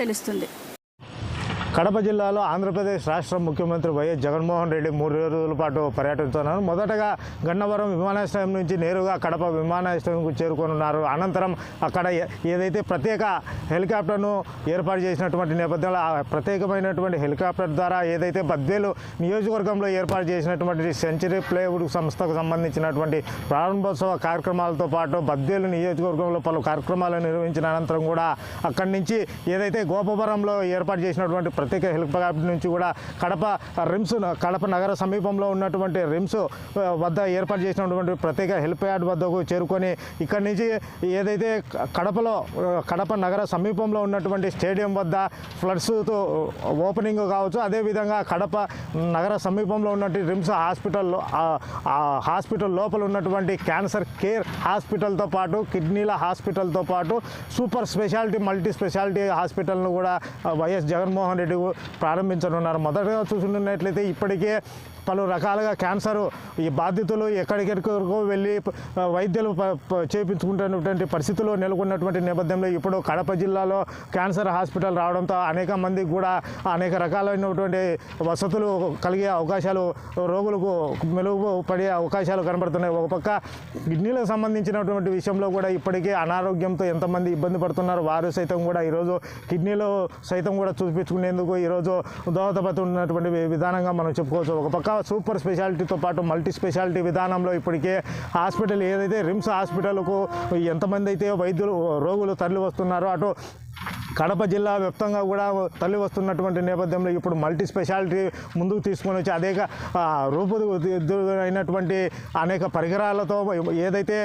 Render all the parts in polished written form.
తెలుస్తుంది. కడప జిల్లాలో ఆంధ్రప్రదేశ్ రాష్ట్ర ముఖ్యమంత్రి వైఎస్ జగన్మోహన్ రెడ్డి 3 రోజుల పాటు పర్యటిస్తున్నారు. మొదటగా గన్నవరం విమానాశ్రయం నుంచి నేరుగా కడప విమానాశ్రయంకు చేరుకోనున్నారు. అనంతరం అక్కడ ఏదైతే ప్రత్యేక హెలికాప్టర్ను ఏర్పాటు చేసినటువంటి నేపథ్యంలో ఆ ప్రత్యేకమైనటువంటి హెలికాప్టర్ ద్వారా ఏదైతే బద్వేలు నియోజకవర్గంలో ఏర్పాటు చేసినటువంటి సెంచరీ ప్లైవుడ్ సంస్థకు సంబంధించినటువంటి ప్రారంభోత్సవ కార్యక్రమాలతో పాటు బద్వేలు నియోజకవర్గంలో పలు కార్యక్రమాలు నిర్వహించిన అనంతరం కూడా అక్కడి నుంచి ఏదైతే గోపవరంలో ఏర్పాటు చేసినటువంటి ప్రత్యేక హెలికాప్టర్ నుంచి కూడా కడప నగర సమీపంలో ఉన్నటువంటి రిమ్స్ వద్ద ఏర్పాటు చేసినటువంటి ప్రత్యేక హెలిప్యాడ్ వద్దకు చేరుకొని ఇక్కడి నుంచి ఏదైతే కడప నగర సమీపంలో ఉన్నటువంటి స్టేడియం వద్ద ఫ్లడ్స్తో ఓపెనింగ్ కావచ్చు, అదేవిధంగా కడప నగర సమీపంలో ఉన్నటువంటి రిమ్స్ హాస్పిటల్లో హాస్పిటల్ లోపల ఉన్నటువంటి క్యాన్సర్ కేర్ హాస్పిటల్తో పాటు కిడ్నీల హాస్పిటల్తో పాటు సూపర్ స్పెషాలిటీ మల్టీ స్పెషాలిటీ హాస్పిటల్ను కూడా వైఎస్ జగన్మోహన్ రెడ్డి ప్రారంభించనున్నారు. మొదటగా చూసుకున్నట్లయితే ఇప్పటికే పలు రకాలుగా క్యాన్సర్ ఈ బాధితులు ఎక్కడికెక్కడికో వెళ్ళి వైద్యులు చేయించుకుంటున్నటువంటి పరిస్థితుల్లో నెలకొన్నటువంటి నేపథ్యంలో ఇప్పుడు కడప జిల్లాలో క్యాన్సర్ హాస్పిటల్ రావడంతో అనేక మందికి కూడా అనేక రకాలైనటువంటి వసతులు కలిగే అవకాశాలు, రోగులకు మెరుగుపడే అవకాశాలు కనబడుతున్నాయి. ఒక పక్క కిడ్నీలకు సంబంధించినటువంటి విషయంలో కూడా ఇప్పటికే అనారోగ్యంతో ఎంతమంది ఇబ్బంది పడుతున్నారు, వారు సైతం కూడా ఈరోజు కిడ్నీలో సైతం కూడా చూపించుకునేందుకు ఈరోజు దోహదపడుతున్నటువంటి విధానంగా మనం చెప్పుకోవచ్చు. ఒక పక్క సూపర్ స్పెషాలిటీతో పాటు మల్టీ స్పెషాలిటీ విధానంలో ఇప్పటికే హాస్పిటల్ ఏదైతే రిమ్స్ హాస్పిటల్కు ఎంతమంది అయితే రోగులు తరలి వస్తున్నారో అటు కడప జిల్లా వ్యాప్తంగా కూడా తరలి వస్తున్నటువంటి నేపథ్యంలో ఇప్పుడు మల్టీ స్పెషాలిటీ ముందుకు తీసుకొని వచ్చి అనేక రూపుదిద్దులైనటువంటి అనేక పరికరాలతో ఏదైతే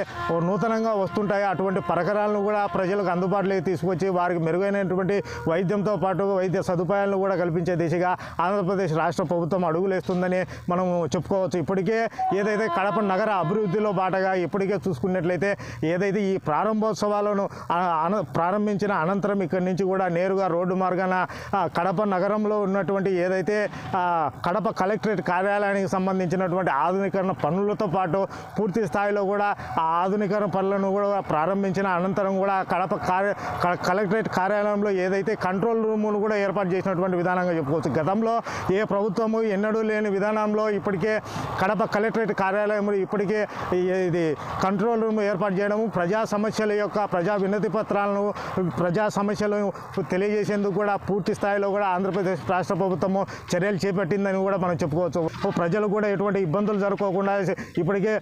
నూతనంగా వస్తుంటాయో అటువంటి పరికరాలను కూడా ప్రజలకు అందుబాటులోకి తీసుకొచ్చి వారికి మెరుగైనటువంటి వైద్యంతో పాటు వైద్య సదుపాయాలను కూడా కల్పించే దిశగా ఆంధ్రప్రదేశ్ రాష్ట్ర ప్రభుత్వం అడుగులేస్తుందని మనం చెప్పుకోవచ్చు. ఇప్పటికే ఏదైతే కడప నగర అభివృద్ధిలో బాటగా ఇప్పటికే చూసుకున్నట్లయితే ఏదైతే ఈ ప్రారంభోత్సవాలను ప్రారంభించిన అనంతరం ఇక్కడి నుంచి కూడా నేరుగా రోడ్డు మార్గాన కడప నగరంలో ఉన్నటువంటి ఏదైతే కడప కలెక్టరేట్ కార్యాలయానికి సంబంధించినటువంటి ఆధునీకరణ పనులతో పాటు పూర్తి స్థాయిలో కూడా ఆ ఆధునీకరణ పనులను కూడా ప్రారంభించిన అనంతరం కూడా కడప కలెక్టరేట్ కార్యాలయంలో ఏదైతే కంట్రోల్ రూమును కూడా ఏర్పాటు చేసినటువంటి విధానంగా చెప్పుకోవచ్చు. గతంలో ఏ ప్రభుత్వము ఎన్నడూ లేని విధానంలో ఇప్పటికే కడప కలెక్టరేట్ కార్యాలయంలో ఇప్పటికే ఇది కంట్రోల్ రూమ్ ఏర్పాటు చేయడము, ప్రజా వినతి పత్రాలను ప్రజా సమస్యలను తెలియజేసేందుకు కూడా పూర్తి స్థాయిలో కూడా ఆంధ్రప్రదేశ్ రాష్ట్ర ప్రభుత్వము చర్యలు చేపట్టిందని కూడా మనం చెప్పుకోవచ్చు. ప్రజలు కూడా ఎటువంటి ఇబ్బందులు జరగకుండా ఇప్పటికే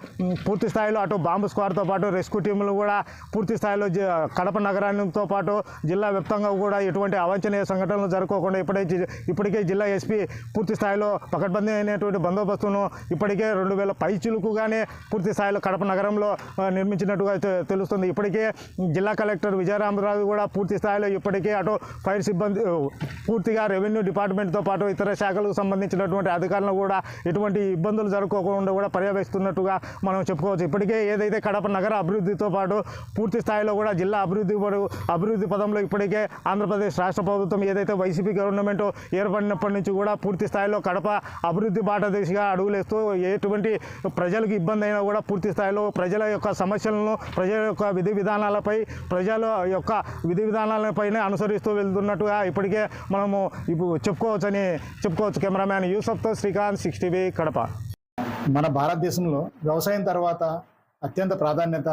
పూర్తి స్థాయిలో అటు బాంబు స్క్వాడ్తో పాటు రెస్క్యూ టీములు కూడా పూర్తి స్థాయిలో కడప నగరానితో పాటు జిల్లా వ్యాప్తంగా కూడా ఎటువంటి అవాంఛనీయ సంఘటనలు జరగకుండా ఇప్పటికే జిల్లా ఎస్పీ పూర్తి స్థాయిలో పకడ్బందీ అయినటువంటి బందోబస్తును ఇప్పటికే 2000 పైచిలుకుగానే పూర్తి స్థాయిలో కడప నగరంలో నిర్మించినట్టుగా తెలుస్తుంది. ఇప్పటికే జిల్లా కలెక్టర్ విజయరామరాజు కూడా పూర్తి స్థాయిలో ఇప్పటికే అటు ఫైర్ సిబ్బంది పూర్తిగా రెవెన్యూ డిపార్ట్మెంట్తో పాటు ఇతర శాఖలకు సంబంధించినటువంటి అధికారులను కూడా ఎటువంటి ఇబ్బందులు జరగకుండా కూడా పర్యవేక్షిస్తున్నట్టుగా మనం చెప్పుకోవచ్చు. ఇప్పటికే ఏదైతే కడప నగర అభివృద్ధితో పాటు పూర్తి స్థాయిలో కూడా జిల్లా అభివృద్ధి పదంలో ఇప్పటికే ఆంధ్రప్రదేశ్ రాష్ట్ర ప్రభుత్వం ఏదైతే వైసీపీ గవర్నమెంట్ ఏర్పడినప్పటి నుంచి కూడా పూర్తి స్థాయిలో కడప అభివృద్ధి బాట దిశగా అడుగులేస్తూ ఎటువంటి ప్రజలకు ఇబ్బంది అయినా కూడా పూర్తి స్థాయిలో ప్రజల యొక్క సమస్యలను ప్రజల యొక్క విధి విధానాలపైనే అనుసరిస్తూ వెళ్తున్నట్టుగా ఇప్పటికే మనము ఇప్పుడు చెప్పుకోవచ్చు. కెమెరామ్యాన్ యూసఫ్తో శ్రీకాంత్, 6 టీవీ, కడప. మన భారతదేశంలో వ్యవసాయం తర్వాత అత్యంత ప్రాధాన్యత